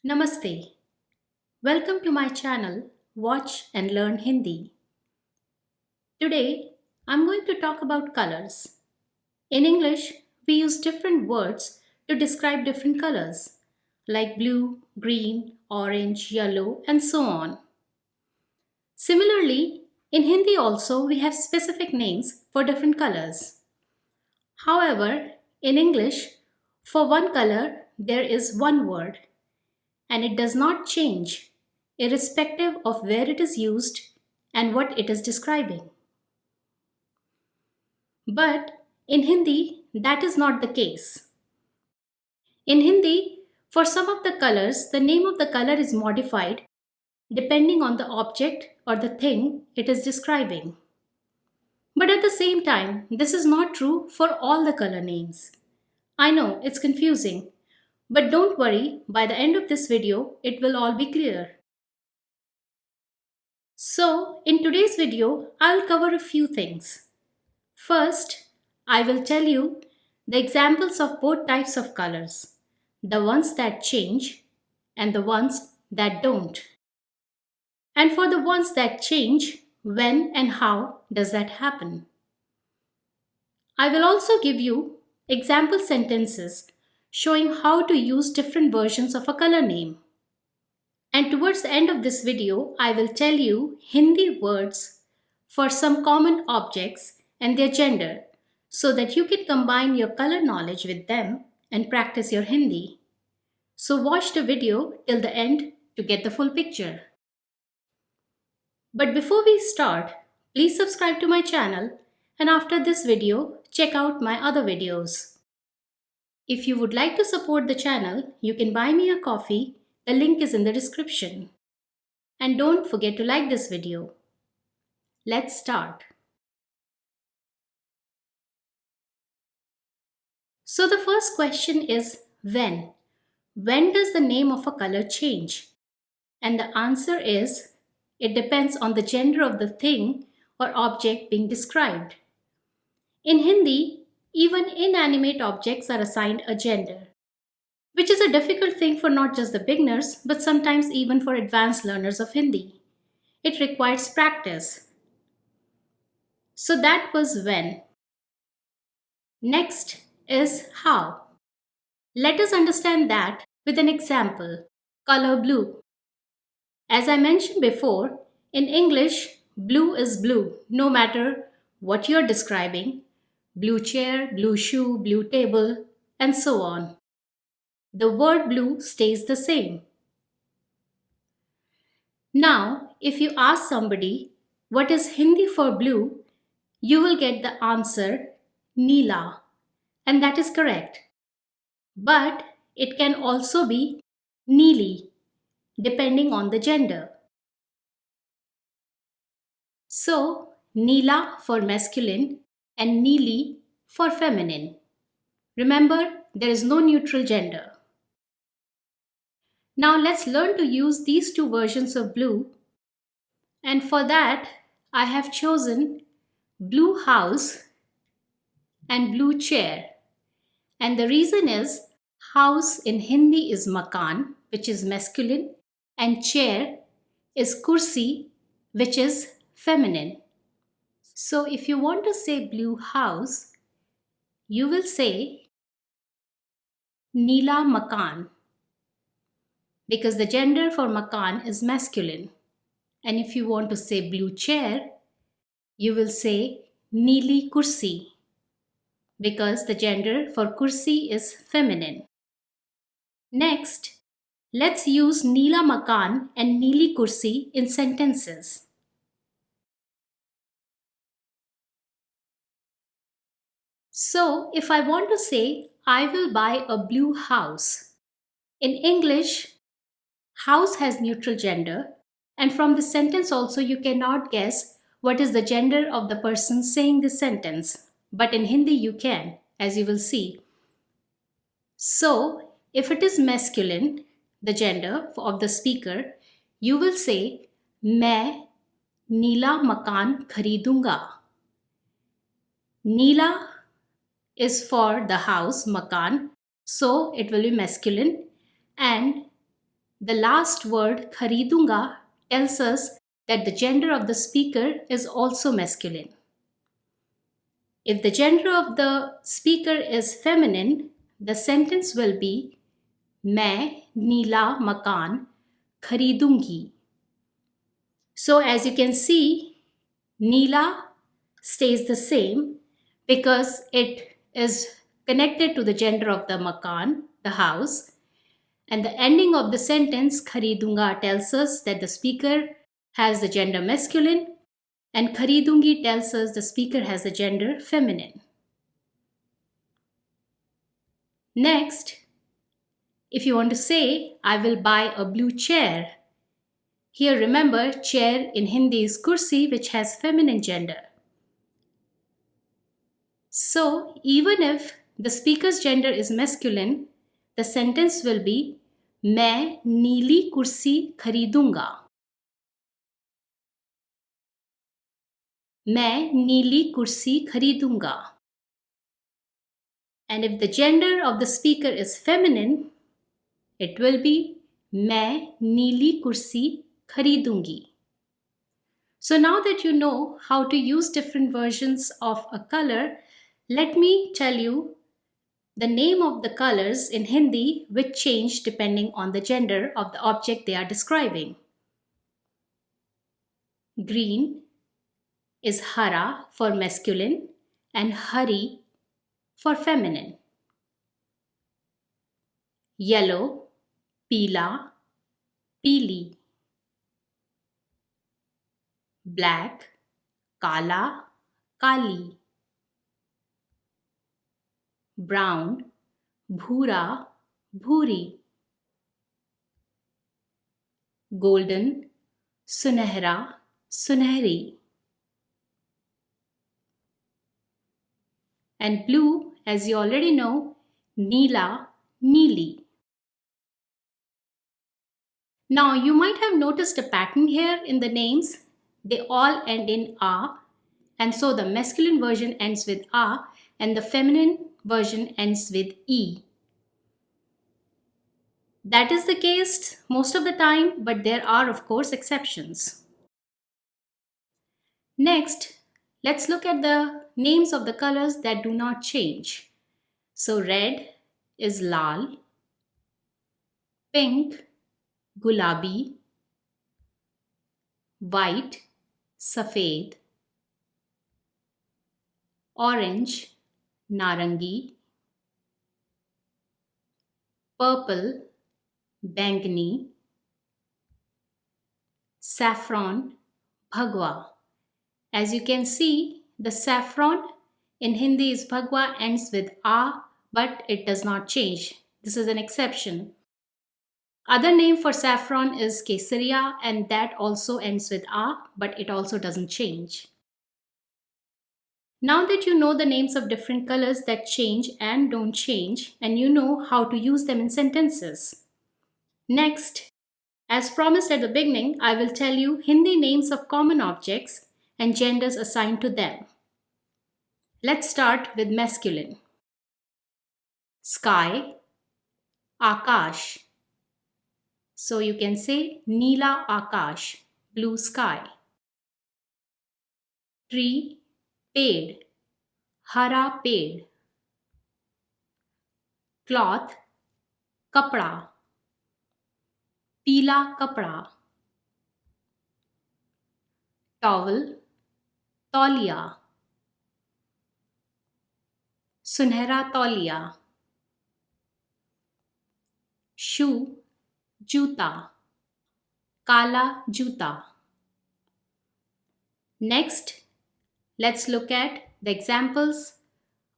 Namaste. Welcome to my channel Watch and Learn Hindi. Today I'm going to talk about colors. In English, we use different words to describe different colors like blue, green, orange, yellow, and so on. Similarly, in Hindi also we have specific names for different colors. However, in English, for one color there is one word and it does not change irrespective of where it is used and what it is describing. But in Hindi, that is not the case. In Hindi, for some of the colors, the name of the color is modified depending on the object or the thing it is describing. But at the same time, this is not true for all the color names. I know it's confusing, but don't worry, by the end of this video, it will all be clear. So, in today's video, I'll cover a few things. First, I will tell you the examples of both types of colors, the ones that change and the ones that don't. And for the ones that change, when and how does that happen? I will also give you example sentences showing how to use different versions of a color name. And towards the end of this video, I will tell you Hindi words for some common objects and their gender so that you can combine your color knowledge with them and practice your Hindi. So watch the video till the end to get the full picture. But before we start, please subscribe to my channel and after this video, check out my other videos. If you would like to support the channel, you can buy me a coffee. The link is in the description. And don't forget to like this video. Let's start. So the first question is when? When does the name of a color change? And the answer is it depends on the gender of the thing or object being described. In Hindi, even inanimate objects are assigned a gender, which is a difficult thing for not just the beginners but sometimes even for advanced learners of Hindi. It requires practice. So that was when. Next is how. Let us understand that with an example, color blue. As I mentioned before, in English, blue is blue no matter what you're describing. Blue chair, blue shoe, blue table, and so on. The word blue stays the same. Now, if you ask somebody what is Hindi for blue, you will get the answer Neela, and that is correct. But it can also be Neeli, depending on the gender. So, Neela for masculine and Neeli for feminine. Remember, there is no neutral gender. Now let's learn to use these two versions of blue. And for that, I have chosen blue house and blue chair. And the reason is house in Hindi is makan, which is masculine, and chair is kursi, which is feminine. So if you want to say blue house, you will say Neela makan because the gender for makan is masculine. And if you want to say blue chair, you will say Neeli kursi because the gender for kursi is feminine. Next, let's use Neela makan and Neeli kursi in sentences. So, if I want to say, I will buy a blue house. In English, house has neutral gender, and from the sentence also you cannot guess what is the gender of the person saying this sentence. But in Hindi you can, as you will see. So, if it is masculine, the gender of the speaker, you will say, मैं नीला मकान खरीदूंगा. Neela is for the house, makan, so it will be masculine, and the last word kharidunga tells us that the gender of the speaker is also masculine. If the gender of the speaker is feminine, the sentence will be मैं नीला मकान खरीदूंगी. So as you can see, Neela stays the same because it is connected to the gender of the makan, the house. And the ending of the sentence, Kharidunga, tells us that the speaker has the gender masculine, and Kharidungi tells us the speaker has the gender feminine. Next, if you want to say, I will buy a blue chair. Here remember, chair in Hindi is kursi, which has feminine gender. So, even if the speaker's gender is masculine, the sentence will be मैं नीली कुर्सी खरीदूंगा. मैं नीली कुर्सी खरीदूंगा. And if the gender of the speaker is feminine, it will be मैं नीली कुर्सी खरीदूंगी. So now that you know how to use different versions of a color, let me tell you the name of the colors in Hindi which change depending on the gender of the object they are describing. Green is hara for masculine and hari for feminine. Yellow, pila, pili. Black, kala, kali. Brown, bhura, bhuri. Golden, sunehra, sunehri. And blue, as you already know, neela, neeli. Now you might have noticed a pattern here in the names. They all end in a, and so the masculine version ends with a and the feminine version ends with e. That is the case most of the time, but there are of course exceptions. Next, let's look at the names of the colors that do not change. So red is lal, pink, gulabi, white, safed, orange, narangi, purple, bangni, saffron, bhagwa. As you can see, the saffron in Hindi is bhagwa, ends with a, but it does not change. This is an exception. Other name for saffron is kesariya, and that also ends with a, but it also doesn't change. Now that you know the names of different colors that change and don't change, and you know how to use them in sentences. Next, as promised at the beginning, I will tell you Hindi names of common objects and genders assigned to them. Let's start with masculine. Sky, Akash. So you can say Neela Akash, blue sky. Tree, Ped, Hara Ped. Cloth, Kapda, Pila Kapda. Towel, Tauliya, Sunehra Tauliya. Shoe, Juta, Kala Juta. Next, let's look at the examples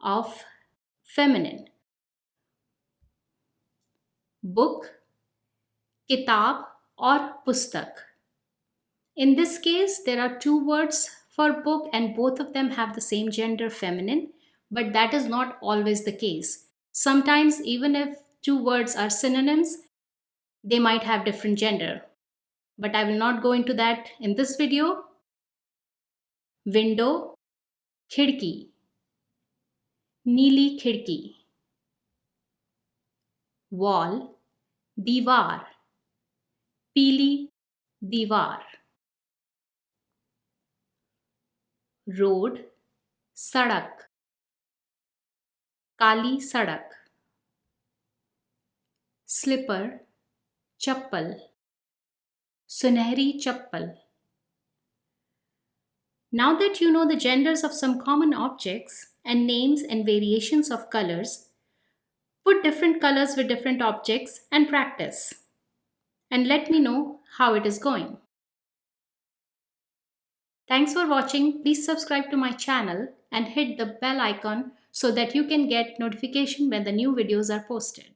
of feminine. Book, kitab or pustak. In this case, there are two words for book and both of them have the same gender, feminine, but that is not always the case. Sometimes even if two words are synonyms, they might have different gender. But I will not go into that in this video. Window, khidki, neeli khidki. Wall, diwar, पीली दीवार, road सड़क, काली सड़क, sleeper चप्पल, सुनहरी चप्पल. Now that you know the genders of some common objects and names and variations of colors, put different colors with different objects and practice. And let me know how it is going. Thanks for watching. Please subscribe to my channel and hit the bell icon so that you can get notification when the new videos are posted.